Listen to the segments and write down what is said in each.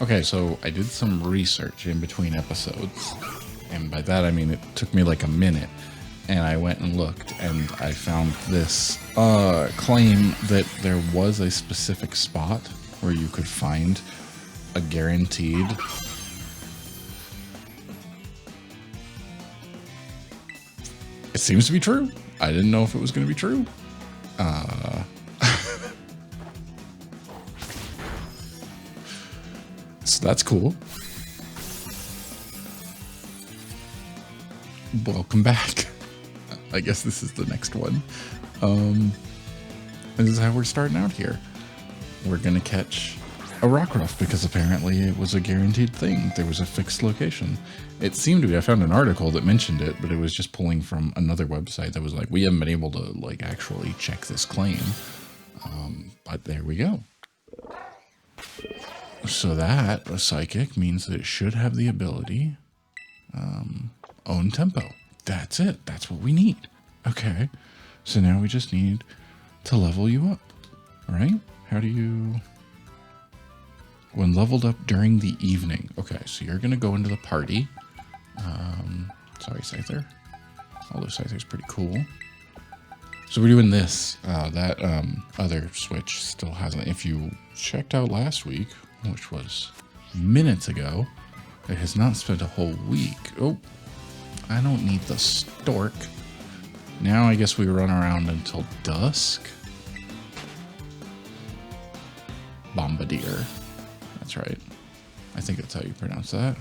Okay, so I did some research in between episodes, and by that I mean it took me like a minute, and I went and looked, and I found this claim that there was a specific spot where you could find a guaranteed It seems to be true. I didn't know if it was going to be true. So that's cool. Welcome back. I guess this is the next one. This is how we're starting out here. We're going to catch a Rockruff because apparently it was a guaranteed thing. There was a fixed location. It seemed to be, I found an article that mentioned it, but it was just pulling from another website that was like, we haven't been able to like actually check this claim. But there we go. So that, a psychic, means that it should have the ability, own tempo. That's it. That's what we need. Okay. So now we just need to level you up, right? How do you... When leveled up during the evening. Okay, so you're going to go into the party. Sorry, Scyther. Although Scyther's pretty cool. So we're doing this. That other switch still hasn't... If you checked out last week, which was minutes ago, it has not spent a whole week. Oh, I don't need the stork. Now I guess we run around until dusk. Bombardier. That's right. I think that's how you pronounce that.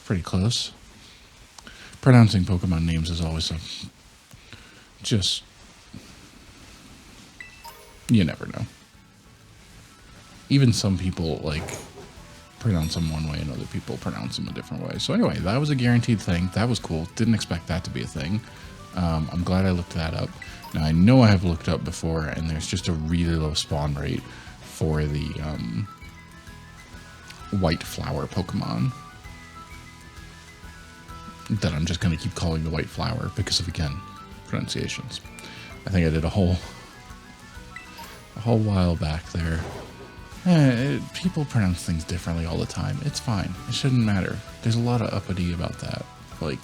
Pretty close. Pronouncing Pokemon names is always just... You never know. Even some people, like, pronounce them one way and other people pronounce them a different way. So anyway, that was a guaranteed thing. That was cool. Didn't expect that to be a thing. I'm glad I looked that up. Now, I know I have looked up before, and there's just a really low spawn rate for the white flower Pokemon. That I'm just going to keep calling the white flower because of, again, pronunciations. I think I did a whole while back there. People pronounce things differently all the time. It's fine. It shouldn't matter. There's a lot of uppity about that. Like,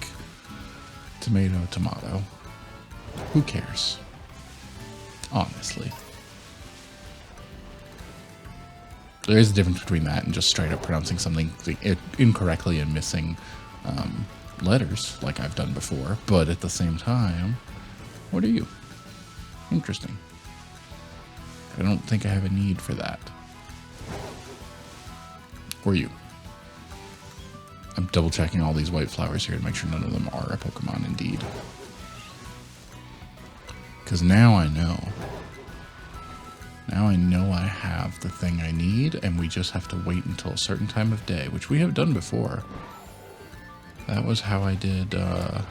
tomato, tomato. Who cares? Honestly. There is a difference between that and just straight up pronouncing something incorrectly and missing letters, like I've done before. But at the same time, what are you? Interesting. I don't think I have a need for that. Or you. I'm double checking all these white flowers here to make sure none of them are a Pokemon indeed. Because now I know. Now I know I have the thing I need, and we just have to wait until a certain time of day, which we have done before. That was how I did, that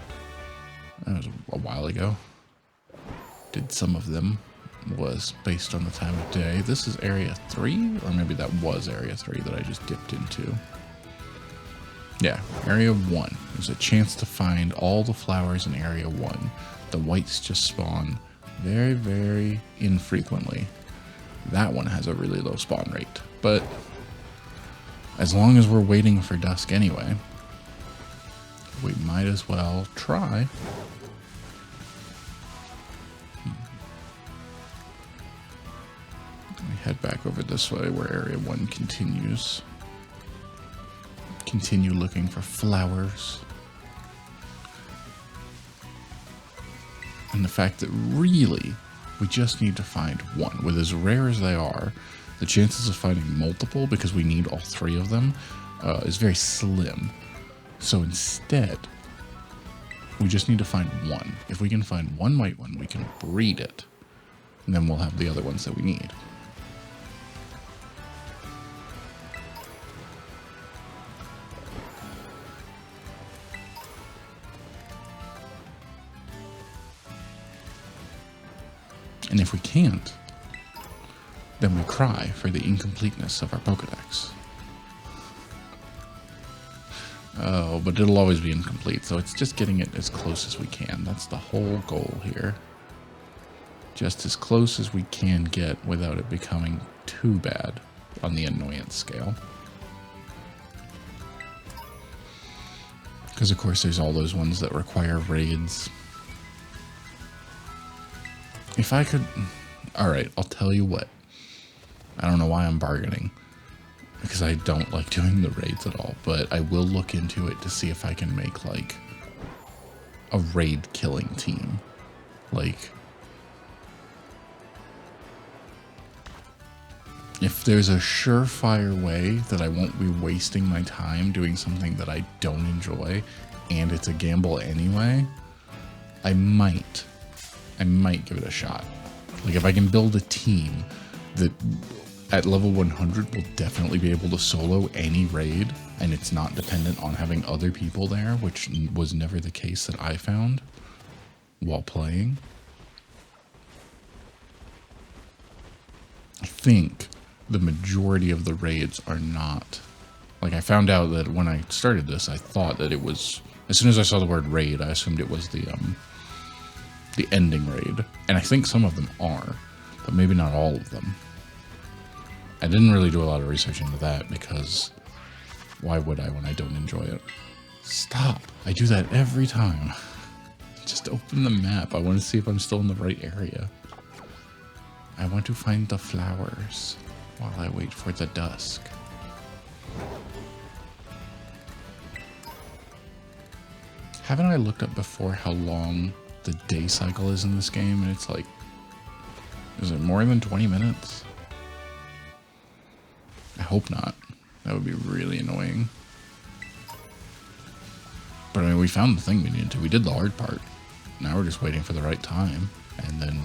was a while ago. Did some of them. Was based on the time of day. This is Area 3, or maybe that was Area 3 that I just dipped into. Yeah, Area 1. There's a chance to find all the flowers in Area 1. The whites just spawn very, very infrequently. That one has a really low spawn rate, but as long as we're waiting for dusk anyway, we might as well try. Head back over this way where Area 1 continues. Continue looking for flowers. And the fact that really we just need to find one. With as rare as they are, the chances of finding multiple, because we need all three of them, is very slim. So instead, we just need to find one. If we can find one white one, we can breed it. And then we'll have the other ones that we need. And if we can't, then we cry for the incompleteness of our Pokedex. Oh, but it'll always be incomplete, so it's just getting it as close as we can. That's the whole goal here. Just as close as we can get without it becoming too bad on the annoyance scale. Because, of course, there's all those ones that require raids. If I could... Alright, I'll tell you what. I don't know why I'm bargaining. Because I don't like doing the raids at all. But I will look into it to see if I can make, like, a raid killing team. Like... If there's a surefire way that I won't be wasting my time doing something that I don't enjoy, and it's a gamble anyway, I might give it a shot. Like, if I can build a team that at level 100 will definitely be able to solo any raid, and it's not dependent on having other people there, which was never the case that I found while playing. I think the majority of the raids are not. Like, I found out that when I started this, I thought that it was, as soon as I saw the word raid, I assumed it was the ending raid. And I think some of them are, but maybe not all of them. I didn't really do a lot of research into that because why would I when I don't enjoy it? Stop. I do that every time. Just open the map. I want to see if I'm still in the right area. I want to find the flowers while I wait for the dusk. Haven't I looked up before how long the day cycle is in this game? And it's like, is it more than 20 minutes? I hope not. That would be really annoying. But I mean, we found the thing we needed to. We did the hard part. Now we're just waiting for the right time. And then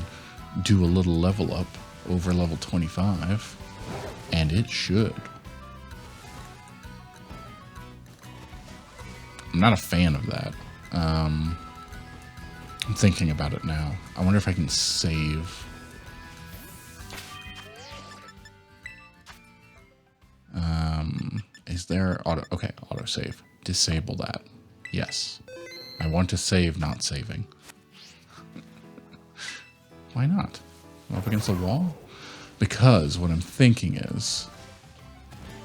do a little level up over level 25. And it should. I'm not a fan of that. I'm thinking about it now. I wonder if I can save. Is there auto? Okay, auto save. Disable that. Yes. I want to save, not saving. Why not? I'm up against the wall? Because what I'm thinking is,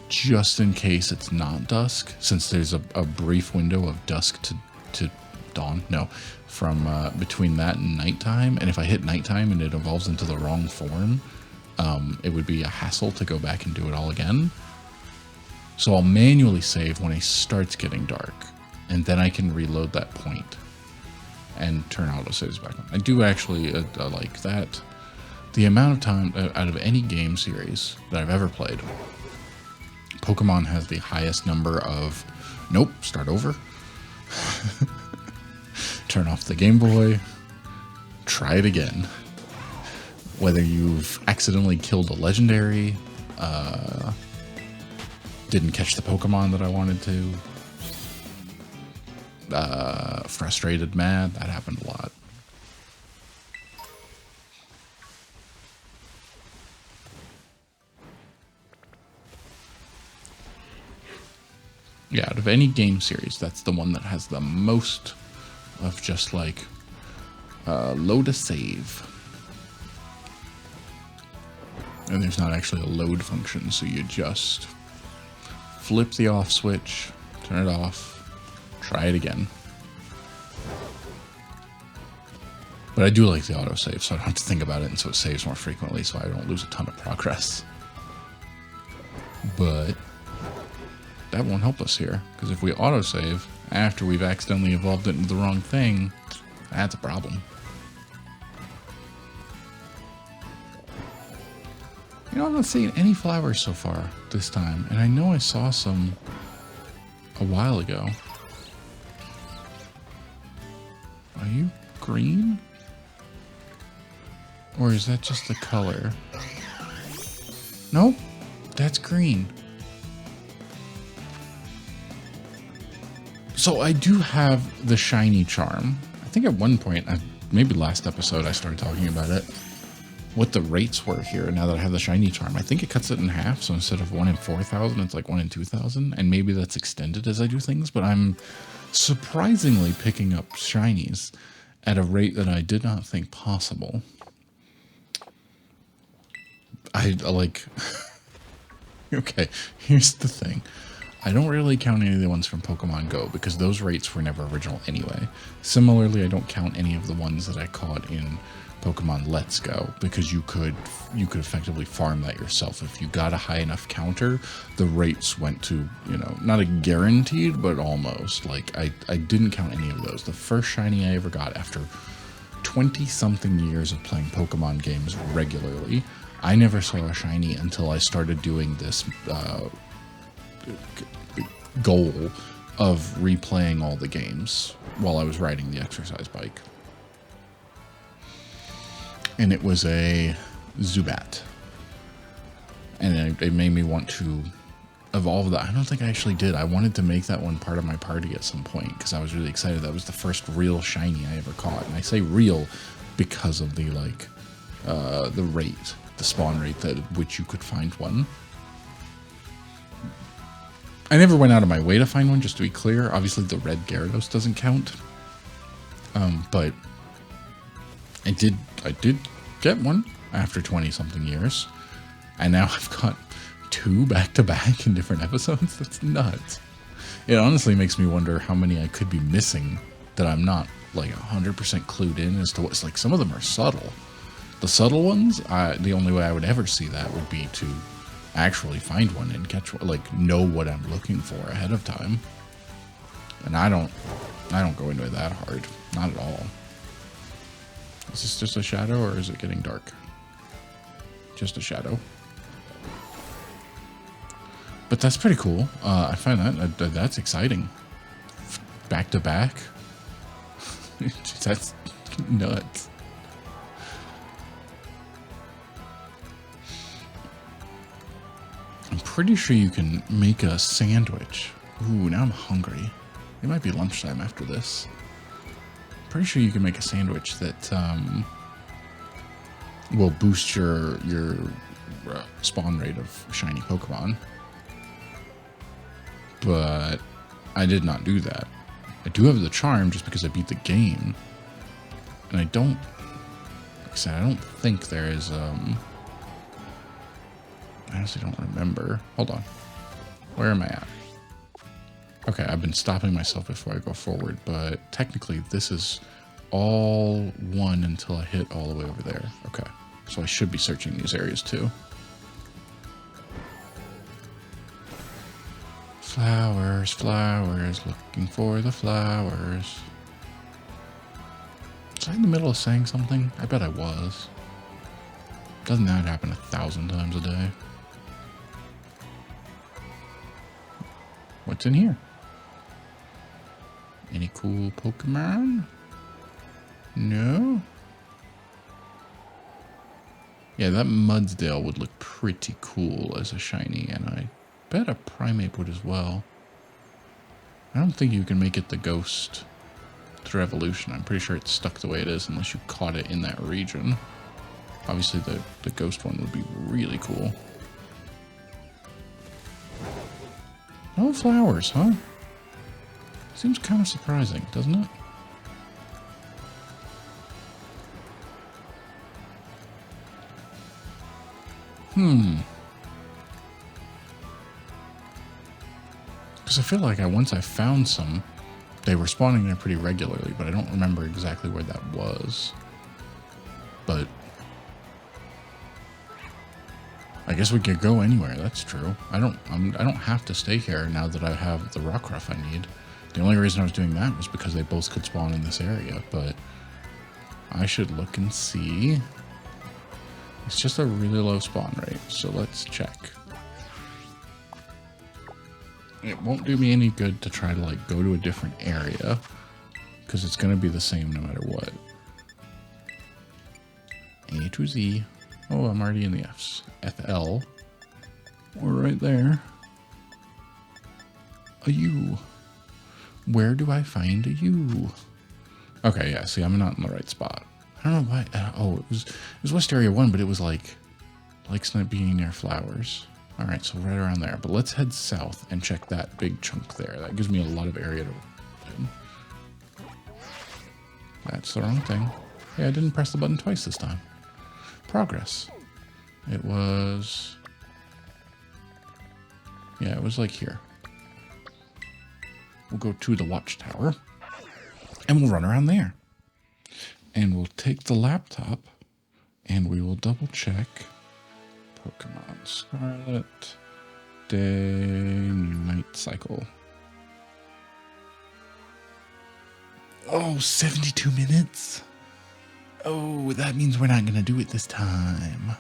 just in case it's not dusk, since there's a brief window of dusk to dawn, no, from between that and nighttime, and if I hit nighttime and it evolves into the wrong form, it would be a hassle to go back and do it all again. So I'll manually save when it starts getting dark, and then I can reload that point and turn autosaves back on. I do actually like that. The amount of time out of any game series that I've ever played, Pokemon has the highest number of, nope, start over, turn off the Game Boy, try it again. Whether you've accidentally killed a legendary, didn't catch the Pokemon that I wanted to, frustrated, mad, that happened a lot. Yeah, out of any game series, that's the one that has the most of just like load a save. And there's not actually a load function, so you just flip the off switch, turn it off, try it again. But I do like the autosave, so I don't have to think about it, and so it saves more frequently, so I don't lose a ton of progress. But that won't help us here, because if we autosave after we've accidentally evolved it into the wrong thing, that's a problem. You know, I'm not seeing any flowers so far this time, and I know I saw some a while ago. Are you green? Or is that just the color? Nope, that's green. So I do have the shiny charm. I think at one point, maybe last episode, I started talking about it. What the rates were here now that I have the shiny charm. I think it cuts it in half, so instead of 1 in 4,000, it's like 1 in 2,000, and maybe that's extended as I do things, but I'm surprisingly picking up shinies at a rate that I did not think possible. I like... Okay, here's the thing. I don't really count any of the ones from Pokemon Go because those rates were never original anyway. Similarly, I don't count any of the ones that I caught in Pokemon Let's Go because you could effectively farm that yourself. If you got a high enough counter, the rates went to, you know, not a guaranteed, but almost. Like I didn't count any of those. The first shiny I ever got after 20-something years of playing Pokemon games regularly, I never saw a shiny until I started doing this goal of replaying all the games while I was riding the exercise bike. And it was a Zubat. And it made me want to evolve that. I don't think I actually did. I wanted to make that one part of my party at some point because I was really excited. That was the first real shiny I ever caught. And I say real because of the rate, the spawn rate at which you could find one. I never went out of my way to find one, just to be clear. Obviously, the red Gyarados doesn't count. But I did get one after 20-something years. And now I've got 2 back-to-back in different episodes. That's nuts. It honestly makes me wonder how many I could be missing that I'm not, like, 100% clued in as to what's... Like, some of them are subtle. The subtle ones, the only way I would ever see that would be to actually find one and catch one, like know what I'm looking for ahead of time. And I don't go into it that hard, not at all. Is this just a shadow or is it getting dark? Just a shadow. But that's pretty cool. I find that's exciting. Back to back. That's nuts. I'm pretty sure you can make a sandwich. Ooh, now I'm hungry. It might be lunchtime after this. Pretty sure you can make a sandwich that will boost your spawn rate of shiny Pokemon. But I did not do that. I do have the charm just because I beat the game. And I don't... Like I said, I don't think there is... I honestly don't remember. Hold on. Where am I at? Okay, I've been stopping myself before I go forward, but technically this is all one until I hit all the way over there. Okay, so I should be searching these areas too. Flowers, flowers, looking for the flowers. Was I in the middle of saying something? I bet I was. Doesn't that happen 1,000 times a day? What's in here? Any cool Pokemon? No? Yeah, that Mudsdale would look pretty cool as a shiny, and I bet a Primeape would as well. I don't think you can make it the ghost through evolution. I'm pretty sure it's stuck the way it is unless you caught it in that region. Obviously, the ghost one would be really cool. No flowers, huh? Seems kind of surprising, doesn't it? Because I feel like once I found some, they were spawning there pretty regularly, but I don't remember exactly where that was. But I guess we could go anywhere. That's true. I don't have to stay here now that I have the Rockruff I need. The only reason I was doing that was because they both could spawn in this area, but I should look and see. It's just a really low spawn rate, so let's check. It won't do me any good to try to like go to a different area because it's going to be the same no matter what. A to Z. Oh, I'm already in the F's. FL. We're right there. A U. Where do I find a U? Okay, yeah, see, I'm not in the right spot. I don't know why. Oh, it was West Area 1, but it was like likes not being near flowers. All right, so right around there. But let's head south and check that big chunk there. That gives me a lot of area to... That's the wrong thing. Yeah, I didn't press the button twice this time. Progress. It was... Yeah, it was like here. we'll go to the watchtower and we'll run around there. And we'll take the laptop and we will double check Pokemon Scarlet Day Night Cycle. Oh, 72 minutes. Oh, that means we're not going to do it this time.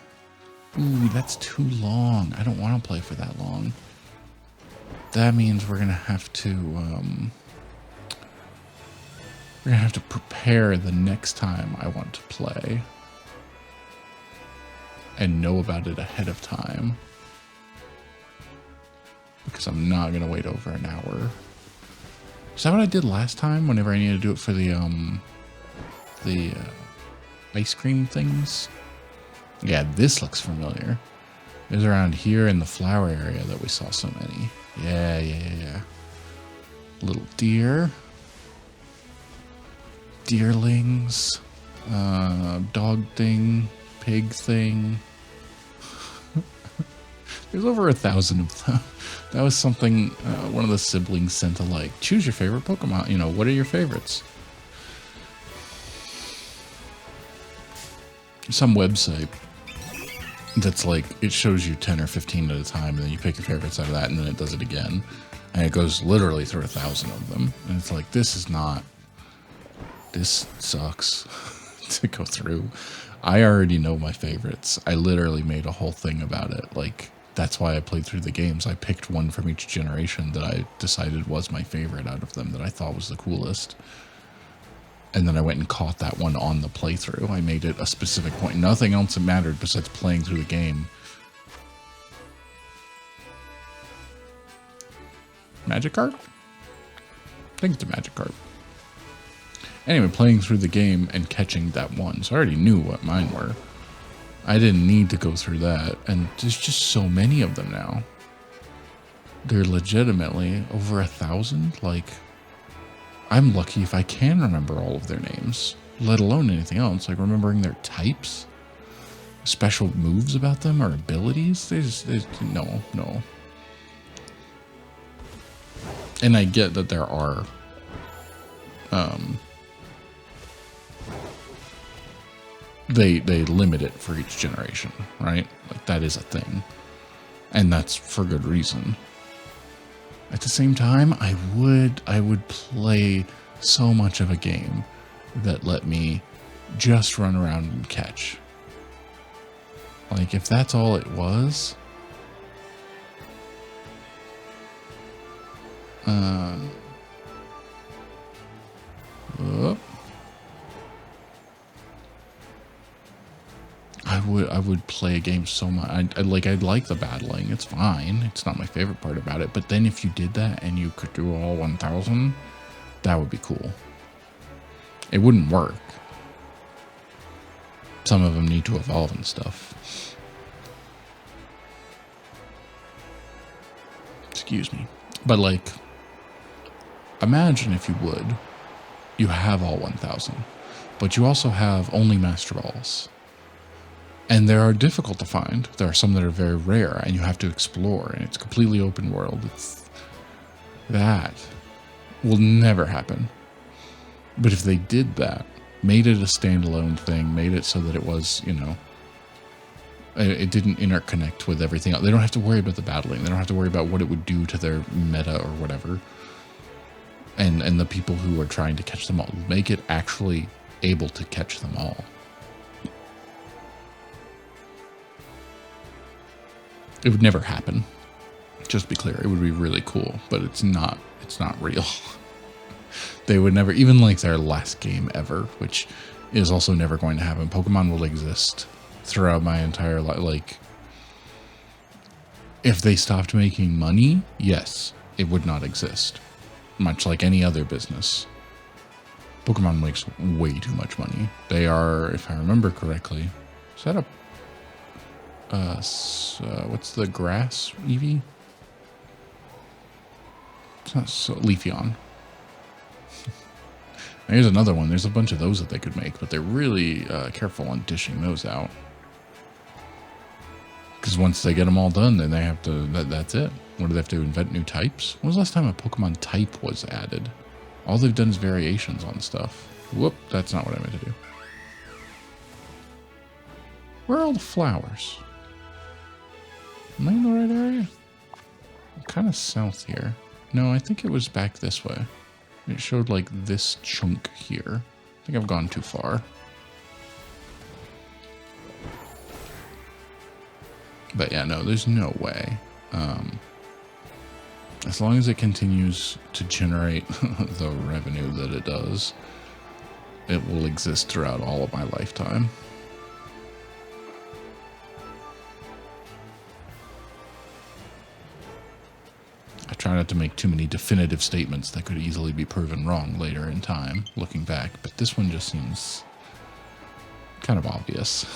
Ooh, that's too long. I don't want to play for that long. That means we're going to have to prepare the next time I want to play and know about it ahead of time, because I'm not going to wait over an hour. Is that what I did last time whenever I needed to do it for the ice cream things? Yeah, this looks familiar. It was around here in the flower area that we saw so many. Yeah. Little deer. Deerlings. Dog thing. Pig thing. There's over 1,000 of them. That was something one of the siblings sent to, like, choose your favorite Pokemon. You know, what are your favorites? Some website that's like, it shows you 10 or 15 at a time, and then you pick your favorites out of that, and then it does it again. And it goes literally through 1,000 of them. And it's like, this sucks to go through. I already know my favorites. I literally made a whole thing about it. Like, that's why I played through the games. I picked one from each generation that I decided was my favorite out of them, that I thought was the coolest. And then I went and caught that one on the playthrough. I made it a specific point. Nothing else mattered besides playing through the game. Magikarp? I think it's a Magikarp. Anyway, playing through the game and catching that one. So I already knew what mine were. I didn't need to go through that. And there's just so many of them now. They're legitimately over 1,000. Like, I'm lucky if I can remember all of their names, let alone anything else. Like remembering their types, special moves about them, or abilities. No. And I get that there are they limit it for each generation, right? Like, that is a thing, and that's for good reason. At the same time, I would play so much of a game that let me just run around and catch. Like, if that's all it was, I would play a game so much. I'd like the battling. It's fine. It's not my favorite part about it. But then if you did that and you could do all 1,000, that would be cool. It wouldn't work. Some of them need to evolve and stuff. Excuse me. But, like, imagine if you would, you have all 1,000, but you also have only Master Balls. And they are difficult to find. There are some that are very rare, and you have to explore, and it's completely open world. That will never happen. But if they did that, made it a standalone thing, made it so that it was, you know, it didn't interconnect with everything else. They don't have to worry about the battling. They don't have to worry about what it would do to their meta or whatever. And the people who are trying to catch them all. Make it actually able to catch them all. It would never happen. Just to be clear, it would be really cool, but it's not real. They would never, even like their last game ever, which is also never going to happen. Pokemon will exist throughout my entire life. Like, if they stopped making money, yes, it would not exist. Much like any other business. Pokemon makes way too much money. They are, if I remember correctly, is that a what's the grass Eevee? It's not so Leafeon. Here's another one. There's a bunch of those that they could make, but they're really careful on dishing those out. Because once they get them all done, then they have to, that's it. What do they have to invent new types? When was the last time a Pokemon type was added? All they've done is variations on stuff. Whoop, that's not what I meant to do. Where are all the flowers? Am I in the right area? I'm kind of south here. No, I think it was back this way. It showed like this chunk here. I think I've gone too far. But yeah, no, there's no way. As long as it continues to generate the revenue that it does, it will exist throughout all of my lifetime. I try not to make too many definitive statements that could easily be proven wrong later in time, looking back, but this one just seems kind of obvious.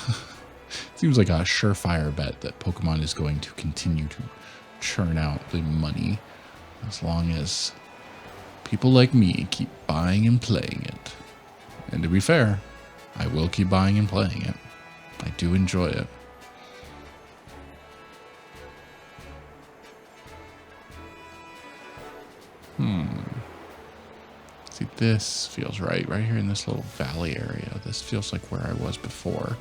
Seems like a surefire bet that Pokemon is going to continue to churn out the money as long as people like me keep buying and playing it. And to be fair, I will keep buying and playing it. I do enjoy it. See, this feels right here in this little valley area. This feels like where I was before.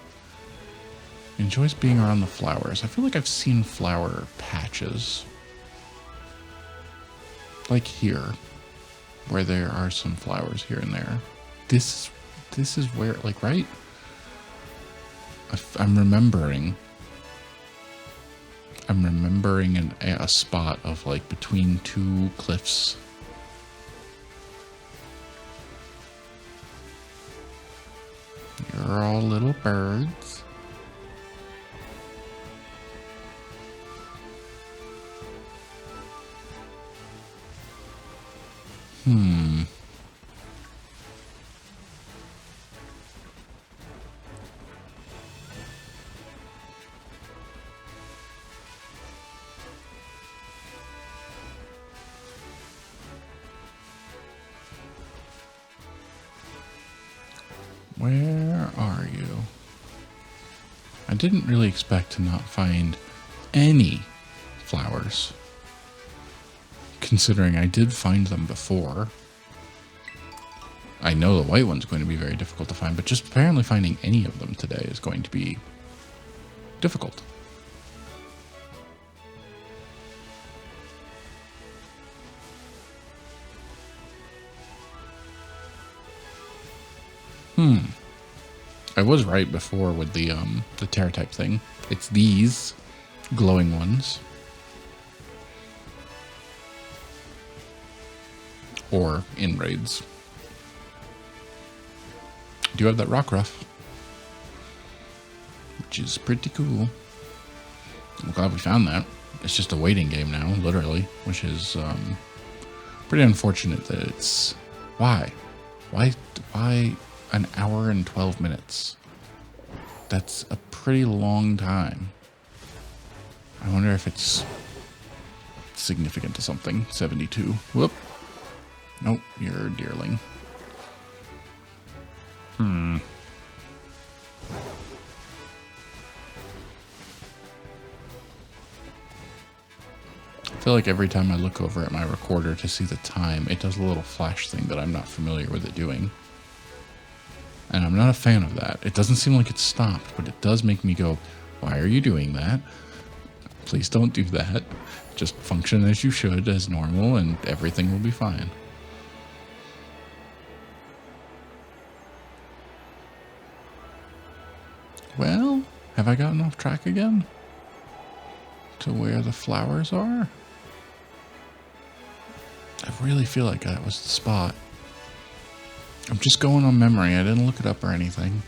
Enjoys being around the flowers. I feel like I've seen flower patches. Like here, where there are some flowers here and there. This is where, like, right? I'm remembering a spot of, like, between two cliffs. You're all little birds. Where are you? I didn't really expect to not find any flowers, considering I did find them before. I know the white one's going to be very difficult to find, but just apparently finding any of them today is going to be difficult. I was right before with the tear type thing. It's these glowing ones. Or in raids. Do have that Rockruff, which is pretty cool. I'm glad we found that. It's just a waiting game now, literally, which is pretty unfortunate that it's... Why an hour and 12 minutes? That's a pretty long time. I wonder if it's significant to something. 72. Whoop. Nope, you're a deerling. I feel like every time I look over at my recorder to see the time, it does a little flash thing that I'm not familiar with it doing. And I'm not a fan of that. It doesn't seem like it's stopped, but it does make me go, why are you doing that? Please don't do that. Just function as you should, as normal, and everything will be fine. Well, have I gotten off track again? To where the flowers are? I really feel like that was the spot. I'm just going on memory. I didn't look it up or anything.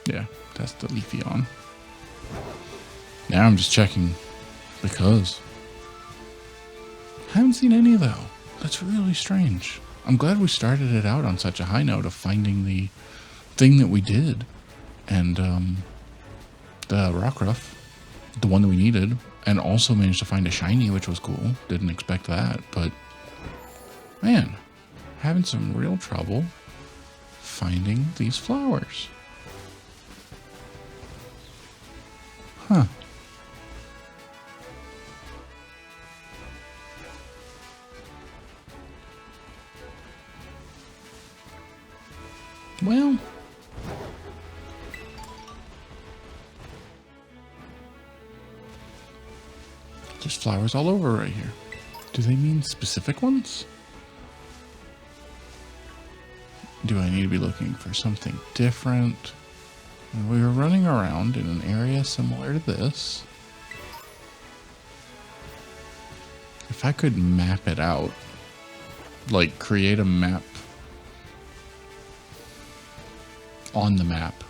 Yeah, that's the Leafeon. Now I'm just checking because I haven't seen any though. That's really strange. I'm glad we started it out on such a high note of finding the thing that we did. And the Rockruff, the one that we needed, and also managed to find a shiny, which was cool. Didn't expect that, but man, having some real trouble finding these flowers. Huh. Well, there's flowers all over right here. Do they mean specific ones? Do I need to be looking for something different? We were running around in an area similar to this. If I could map it out, like create a map on the map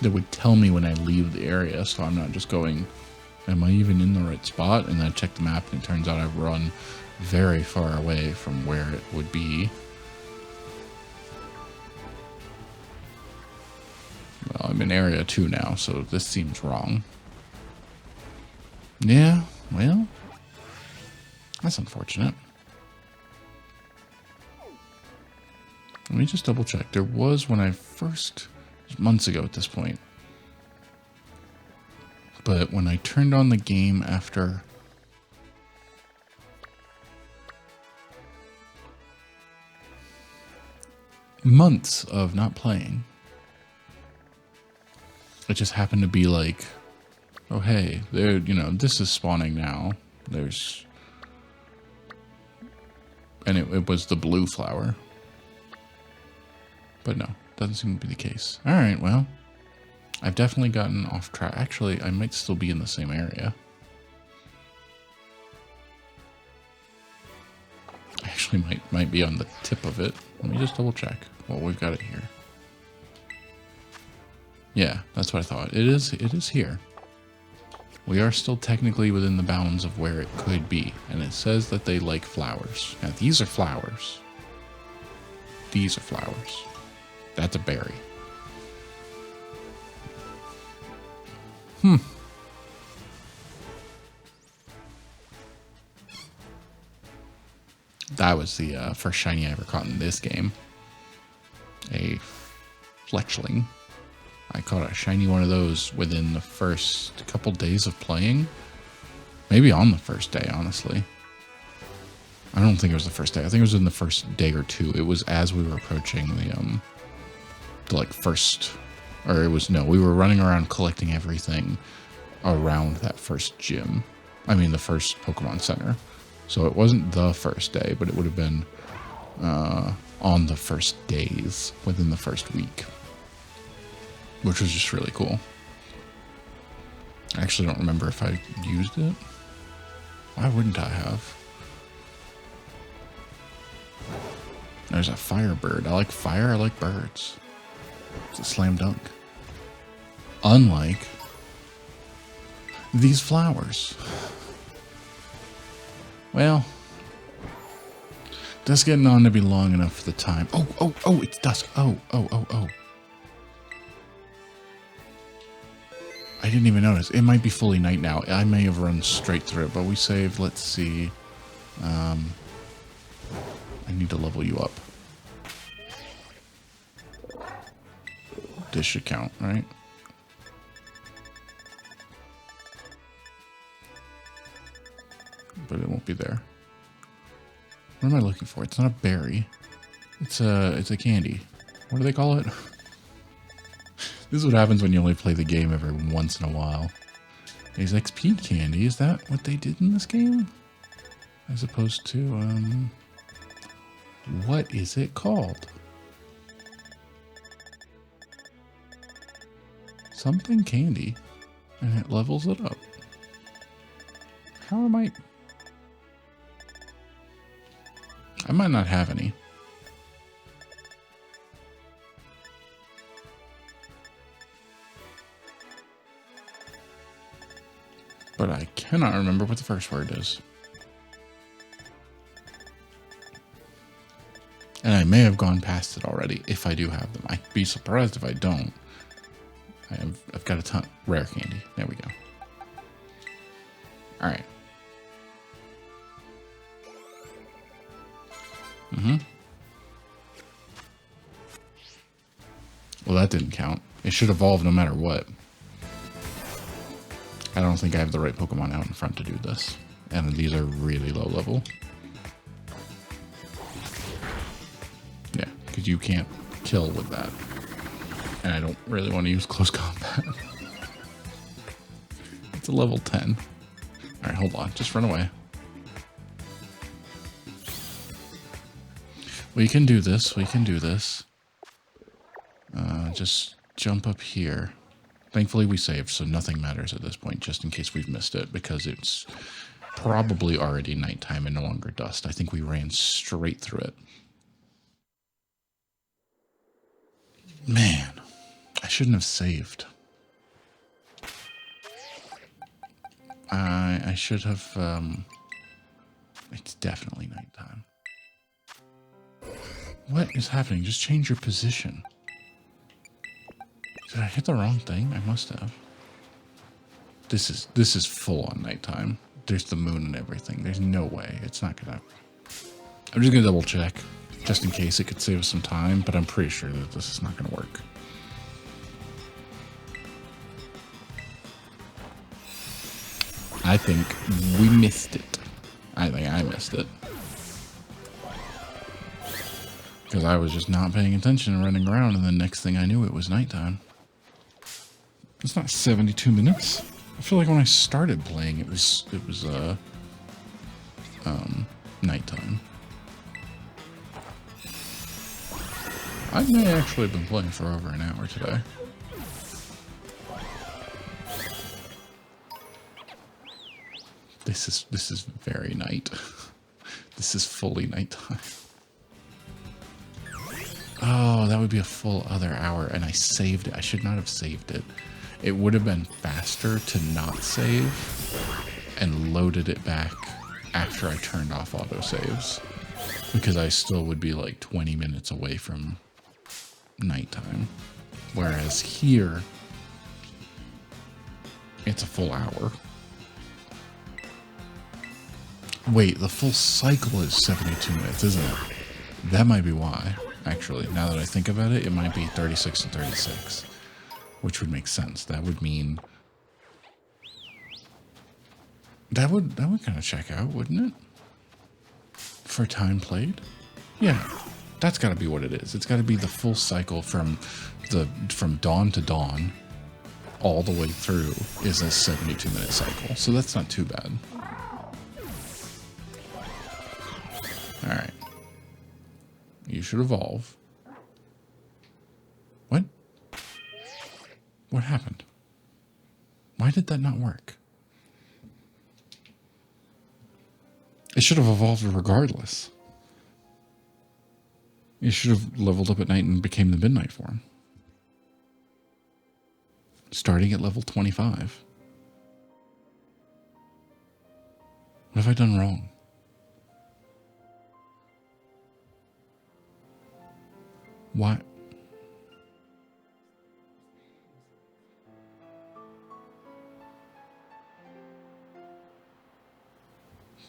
that would tell me when I leave the area, so I'm not just going, am I even in the right spot? And then I check the map and it turns out I've run very far away from where it would be. Well, I'm in area 2 now, so this seems wrong. Yeah, well, that's unfortunate. Let me just double check. There was when I first, months ago at this point. But when I turned on the game after months of not playing, it just happened to be like, oh hey, there, you know, this is spawning now. There's, and it was the blue flower. But no, doesn't seem to be the case. All right, well, I've definitely gotten off track. Actually, I might still be in the same area. I actually might be on the tip of it. Let me just double check. Well, we've got it here. Yeah, that's what I thought. It is here. We are still technically within the bounds of where it could be. And it says that they like flowers. Now, these are flowers. These are flowers. That's a berry. That was the first shiny I ever caught in this game. A fletchling. I caught a shiny one of those within the first couple days of playing. Maybe on the first day, honestly. I don't think it was the first day. I think it was in the first day or two. It was as we were approaching the like first, or it was, no, we were running around collecting everything around that first gym. I mean, the first Pokemon Center. So it wasn't the first day, but it would have been on the first days within the first week, which was just really cool. I actually don't remember if I used it. Why wouldn't I have? There's a firebird. I like fire, I like birds. It's a slam dunk. Unlike these flowers. Well, that's getting on to be long enough for the time. Oh, it's dusk. Oh. I didn't even notice. It might be fully night now. I may have run straight through it, but we saved. Let's see. I need to level you up. This should count, right? But it won't be there. What am I looking for? It's not a berry. It's a candy. What do they call it? This is what happens when you only play the game every once in a while. These XP candy, is that what they did in this game? As opposed to, what is it called? Something candy, and it levels it up. How am I might not have any. But I cannot remember what the first word is. And I may have gone past it already if I do have them. I'd be surprised if I don't. I've got a ton. Rare candy. There we go. All right. that didn't count. It should evolve no matter what. I don't think I have the right Pokemon out in front to do this. And these are really low level. Yeah, because you can't kill with that. And I don't really want to use close combat. It's a level 10. Alright, hold on. Just run away. We can do this. We can do this. Just jump up here. Thankfully we saved, so nothing matters at this point, just in case we've missed it, because it's probably already nighttime and no longer dusk. I think we ran straight through it. Man, I shouldn't have saved. I should have, it's definitely nighttime. What is happening? Just change your position. Did I hit the wrong thing? I must have. This is full on nighttime. There's the moon and everything. There's no way. It's not gonna... I'm just gonna double check, just in case it could save us some time, but I'm pretty sure that this is not gonna work. I think we missed it. I think I missed it. Because I was just not paying attention and running around, and the next thing I knew, it was nighttime. It's not 72 minutes. I feel like when I started playing, it was nighttime. I may actually have been playing for over an hour today. This is very night. This is fully nighttime. Oh, that would be a full other hour, and I saved it. I should not have saved it. It would have been faster to not save and loaded it back after I turned off autosaves, because I still would be like 20 minutes away from nighttime. Whereas here, it's a full hour. Wait, the full cycle is 72 minutes, isn't it? That might be why. Actually, now that I think about it, it might be 36 and 36, which would make sense. That would mean that would kind of check out, wouldn't it? For time played, yeah, that's got to be what it is. It's got to be the full cycle from dawn to dawn, all the way through is a 72-minute cycle. So that's not too bad. All right. You should evolve. What? What happened? Why did that not work? It should have evolved regardless. You should have leveled up at night and became the midnight form. Starting at level 25. What have I done wrong? Why?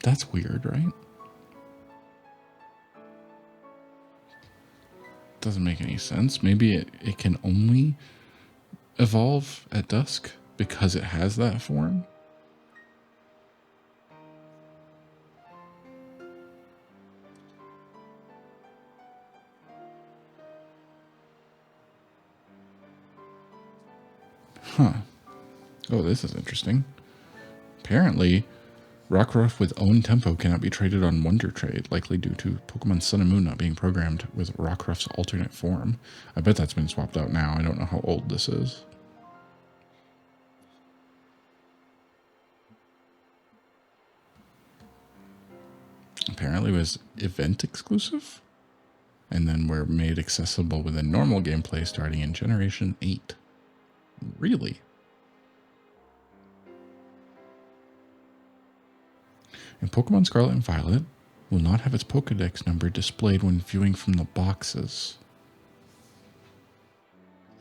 That's weird, right? Doesn't make any sense. Maybe it can only evolve at dusk because it has that form? Huh. Oh, this is interesting. Apparently, Rockruff with own tempo cannot be traded on Wonder Trade, likely due to Pokemon Sun and Moon not being programmed with Rockruff's alternate form. I bet that's been swapped out now. I don't know how old this is. Apparently it was event exclusive, and then were made accessible within normal gameplay starting in Generation 8. Really? And Pokemon Scarlet and Violet will not have its Pokedex number displayed when viewing from the boxes.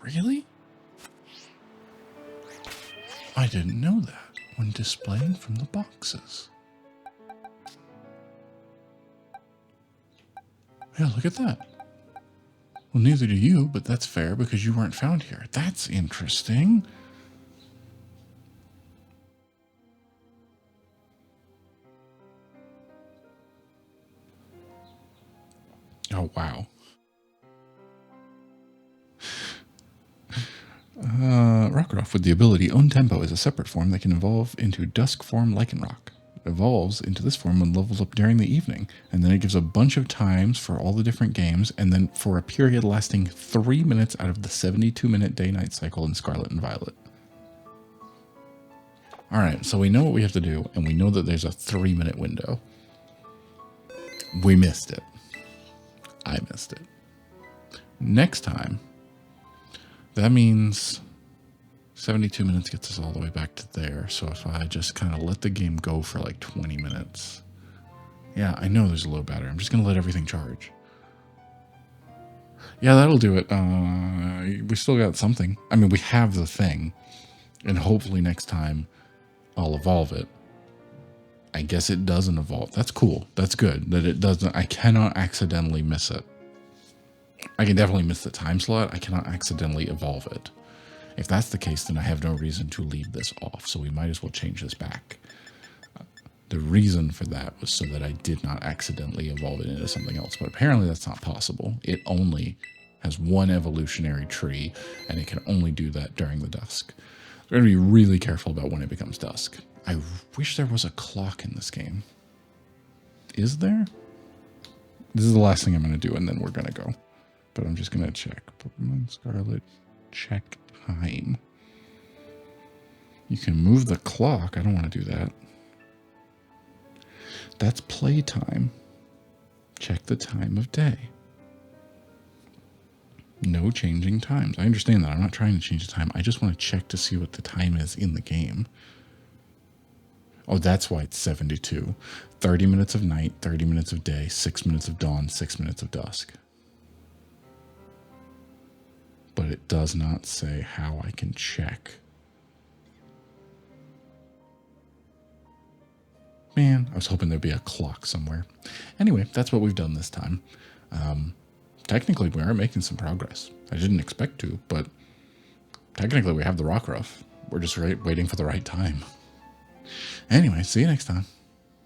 Really? I didn't know that. When displaying from the boxes. Yeah, look at that. Well, neither do you, but that's fair because you weren't found here. That's interesting. Oh, wow. Rockruff with the ability Own Tempo is a separate form that can evolve into Dusk form Lycanroc. It evolves into this form when levels up during the evening, and then it gives a bunch of times for all the different games, and then for a period lasting 3 minutes out of the 72-minute day-night cycle in Scarlet and Violet. Alright, so we know what we have to do, and we know that there's a 3-minute window. We missed it. I missed it. Next time, that means 72 minutes gets us all the way back to there. So if I just kind of let the game go for like 20 minutes. Yeah, I know there's a low battery. I'm just going to let everything charge. Yeah, that'll do it. We still got something. I mean, we have the thing. And hopefully next time I'll evolve it. I guess it doesn't evolve. That's cool. That's good that it doesn't. I cannot accidentally miss it. I can definitely miss the time slot. I cannot accidentally evolve it. If that's the case, then I have no reason to leave this off. So we might as well change this back. The reason for that was so that I did not accidentally evolve it into something else. But apparently that's not possible. It only has one evolutionary tree, and it can only do that during the dusk. We're going to be really careful about when it becomes dusk. I wish there was a clock in this game. Is there? This is the last thing I'm going to do, and then we're going to go. But I'm just going to check. Pokemon Scarlet, check time. You can move the clock. I don't want to do that. That's playtime. Check the time of day. No changing times. I understand that. I'm not trying to change the time. I just want to check to see what the time is in the game. Oh, that's why it's 72. 30 minutes of night, 30 minutes of day, 6 minutes of dawn, 6 minutes of dusk. But it does not say how I can check. Man, I was hoping there'd be a clock somewhere. Anyway, that's what we've done this time. Technically, we are making some progress. I didn't expect to, but technically we have the Rockruff. We're just waiting for the right time. Anyway, see you next time.